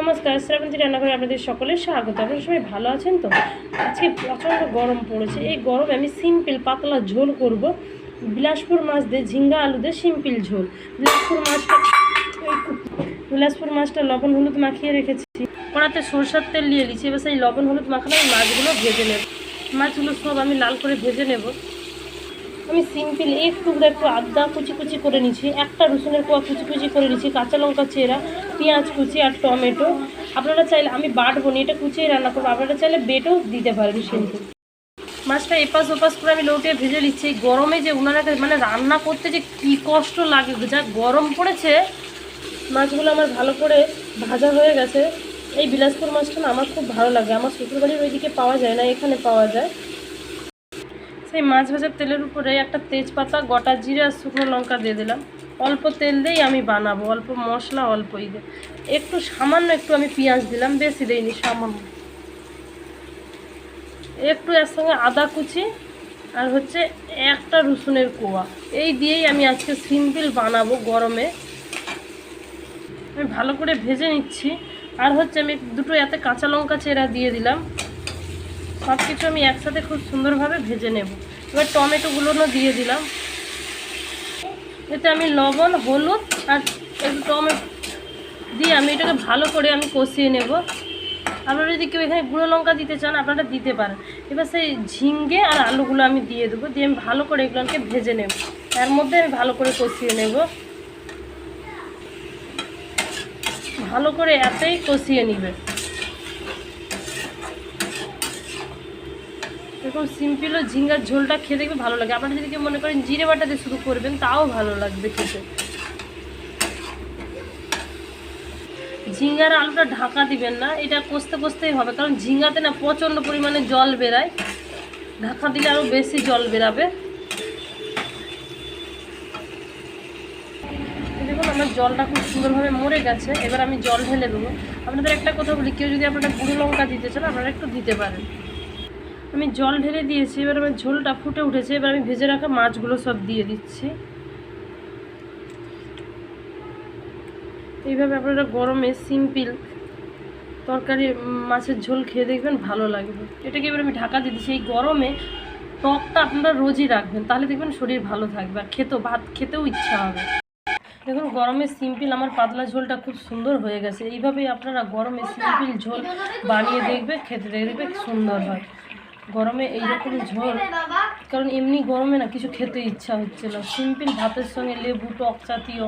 নমস্কার, শ্রাবন্তী রান্নাঘরে আপনাদের সকলের স্বাগত। আপনারা সবাই ভালো আছেন তো? আজকে প্রচণ্ড গরম পড়েছে। এই গরমে আমি সিম্পল পাতলা ঝোল করব। বিলাসপুর মাছ দিয়ে ঝিঙ্গা আলু দিয়ে সিম্পল ঝোল। বিলাসপুর মাছটা লবণ হলুদ মাখিয়ে রেখেছি। কড়াতে সরষের তেল নিয়ে নিচ্ছি। এবার সেই লবণ হলুদ মাখানো মাছগুলো ভেজে নেব। মাছগুলো সব আমি লাল করে ভেজে নেব। আমি সিম্পল একটু আদা কুচি কুচি করে নিচ্ছি, একটা রসুনের কোয়া কুচি কুচি করে নিচ্ছি, কাঁচা লঙ্কা চেরা, পেঁয়াজ কুচি আর টমেটো। আপনারা চাইলে, আমি বাটবো না, এটা কুচিয়ে রান্না করবো, আপনারা চাইলে বেটেও দিতে পারেন। সিম্পল মাছটা এপাশ ওপাশ করে আমি লৌটে ভেজে নিচ্ছি। গরমে যে ওনারা মানে রান্না করতে যে কী কষ্ট লাগে, যা গরম পড়েছে। মাছগুলো আমার ভালো করে ভাজা হয়ে গেছে। এই বিলাসপুর মাছটা না আমার খুব ভালো লাগে। আমার শ্বশুরবাড়ির ওইদিকে পাওয়া যায় না, এখানে পাওয়া যায়। সেই মাছ ভাজার তেলের উপরে একটা তেজপাতা, গোটা জিরে আর শুকনো লঙ্কা দিয়ে দিলাম। অল্প তেল দিয়েই আমি বানাবো, অল্প মশলা অল্পই দিয়ে। সামান্য একটু আমি পেঁয়াজ দিলাম, বেশি দিইনি, সামান্য একটু। এর সঙ্গে আদা কুচি আর একটা রসুনের কোয়া, এই দিয়েই আমি আজকে সিম্পল বানাবো গরমে। আমি ভালো করে ভেজে নিচ্ছি। আর আমি দুটো এতে কাঁচা লঙ্কা চেরা দিয়ে দিলাম। সব কিছু আমি একসাথে খুব সুন্দরভাবে ভেজে নেব। এবার টমেটোগুলো দিয়ে দিলাম। এতে আমি লবণ হলুদ আর একটু টমেটো দিয়ে আমি এটাকে ভালো করে আমি কষিয়ে নেব। আপনারা যদি কেউ এখানে গুঁড়ো লঙ্কা দিতে চান আপনারা দিতে পারেন। এবার সেই ঝিঙ্গে আর আলুগুলো আমি দিয়ে দেবো, দিয়ে আমি ভালো করে এগুলোকে ভেজে নেব। তার মধ্যে আমি ভালো করে কষিয়ে নেব, ভালো করে এতেই কষিয়ে নেবে। এরকম সিম্পলও ঝিঙ্গার ঝোলটা খেয়ে দেখবে ভালো লাগে। আপনারা যদি কেউ মনে করেন জিরে বাটা দিয়ে শুরু করবেন, তাও ভালো লাগবে খেতে। ঝিঙ্গার আলুটা ঢাকা দিবেন না, এটা কষতে কষতেই হবে, কারণ ঝিঙ্গাতে না প্রচণ্ড পরিমাণে জল বেরায়। ঢাকা দিলে আরও বেশি জল বেরাবে। দেখুন আমার জলটা খুব সুন্দরভাবে মরে গেছে। এবার আমি জল ঢেলে দেবো। আপনাদের একটা কথা বলি, কেউ যদি আপনারা গুঁড়ো লঙ্কা দিতে চান আপনারা একটু দিতে পারেন। আমি জল ঢেলে দিয়েছি। এবার আমার ঝোলটা ফুটে উঠেছে। এবার আমি ভেজে রাখা মাছগুলো সব দিয়ে দিচ্ছি। এইভাবে আপনারা গরমে সিম্পল তরকারি মাছের ঝোল খেয়ে দেখবেন ভালো লাগবে। এটাকে এবার আমি ঢাকা দিয়ে দিচ্ছি। এই গরমে টকটা আপনারা রোজই রাখবেন, তাহলে দেখবেন শরীর ভালো থাকবে আর ভাত খেতেও ইচ্ছা হবে। দেখুন গরমে সিম্পল আমার পাতলা ঝোলটা খুব সুন্দর হয়ে গেছে। এইভাবেই আপনারা গরমে সিম্পল ঝোল বানিয়ে দেখবে, খেতে দেখবে সুন্দর হয় গরমে এইরকম ঝোল। কারণ এমনি গরমে না কিছু খেতে ইচ্ছা হচ্ছে না। সিম্পল ভাতের সঙ্গে লেবু, টক জাতীয়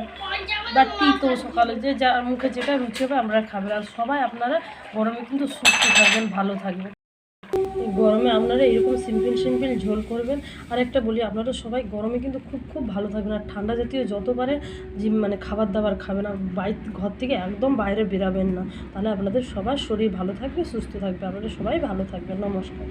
বা তিতো, সকালে যে যার মুখে যেটা রুচি হবে আমরা খাবেন। আর সবাই আপনারা গরমে কিন্তু সুস্থ থাকবেন, ভালো থাকবেন। এই গরমে আপনারা এরকম সিম্পল ঝোল করবেন। আর একটা বলি, আপনারা সবাই গরমে কিন্তু খুব ভালো থাকবেন। আর ঠান্ডা জাতীয় যত পারে মানে খাবার দাবার খাবেন। আর ঘর থেকে একদম বাইরে বেরাবেন না, তাহলে আপনাদের সবার শরীর ভালো থাকবে, সুস্থ থাকবে। আপনারা সবাই ভালো থাকবেন। নমস্কার।